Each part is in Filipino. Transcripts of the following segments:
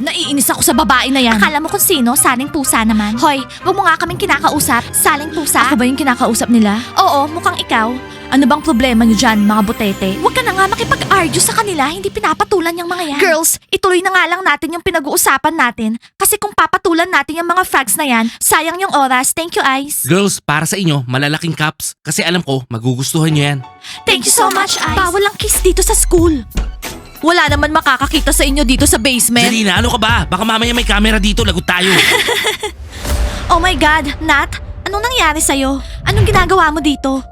Naiinis ako sa babae na yan. Akala mo kung sino? Saling pusa naman. Hoy, wag mo nga kaming kinakausap. Saling pusa. Ako ba yung kinakausap nila? Oo, mukhang ikaw. Ano bang problema nyo dyan, mga butete? Huwag ka na nga makipag-argue sa kanila, hindi pinapatulan yung mga yan. Girls, ituloy na nga lang natin yung pinag-uusapan natin. Kasi kung papatulan natin yung mga facts na yan, sayang yung oras. Thank you, Ice. Girls, para sa inyo, malalaking cups. Kasi alam ko, magugustuhan nyo yan. Thank you so much, Ice. Bawal ang kiss dito sa school. Wala naman makakakita sa inyo dito sa basement. Zalina, ano ka ba? Baka mamaya may camera dito, lagot tayo. Oh my God, Nat, anong nangyari sa'yo? Anong ginagawa mo dito?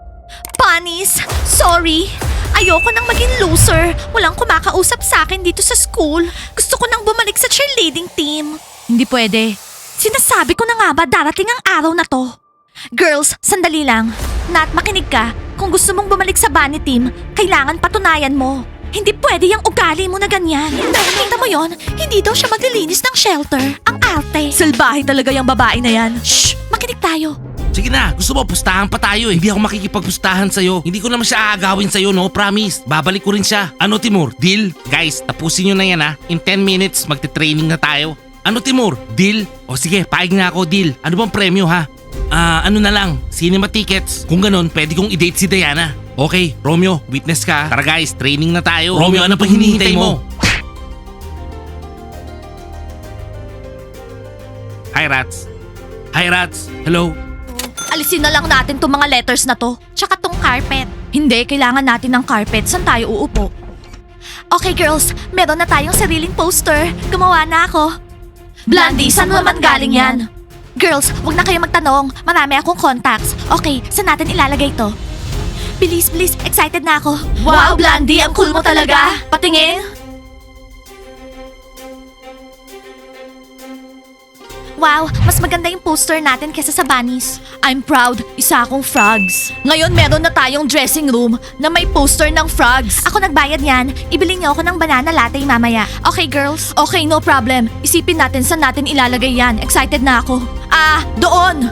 Panis, sorry. Ayoko nang maging loser. Walang kumakausap sa akin dito sa school. Gusto ko nang bumalik sa cheerleading team. Hindi pwede. Sinasabi ko na nga ba darating ang araw na to? Girls, sandali lang. Nat, makinig ka. Kung gusto mong bumalik sa bunny team, kailangan patunayan mo. Hindi pwede yung ugali mo na ganyan. Nakita mo yon? Hindi daw siya maglilinis ng shelter. Ang arte. Salbahe talaga yung babae na yan. Shh! Makinig tayo. Sige na, gusto mo, pustahan pa tayo eh. Hindi ako makikipagpustahan sa'yo. Hindi ko naman siya aagawin sa'yo, no? Promise. Babalik ko rin siya. Ano, Timur? Deal? Guys, tapusin nyo na yan ha. In 10 minutes, magte-training na tayo. Ano, Timur? Deal? O sige, paig na ako, deal. Ano bang premyo ha? Ano na lang, cinema tickets. Kung ganun, pwede kong i-date si Diana. Okay, Romeo, witness ka. Tara guys, training na tayo. Romeo, ano pang hinihintay mo? Hi, Rats. Hi, Rats. Hello. Alisin na lang natin tong mga letters na to. Tsaka tong carpet. Hindi, kailangan natin ng carpet. Saan tayo uupo? Okay girls, meron na tayong sariling poster. Gumawa na ako. Blondie, saan naman galing yan? Girls, wag na kayo magtanong. Marami akong contacts. Okay, saan natin ilalagay to? Bilis, bilis. Excited na ako. Wow, Blondie, ang cool mo talaga. Patingin. Wow, mas maganda yung poster natin kesa sa bunnies. I'm proud, isa akong frogs. Ngayon meron na tayong dressing room na may poster ng frogs. Ako nagbayad niyan. Ibili niyo ako ng banana latte mamaya. Okay, girls? Okay, no problem. Isipin natin saan natin ilalagay yan. Excited na ako. Doon!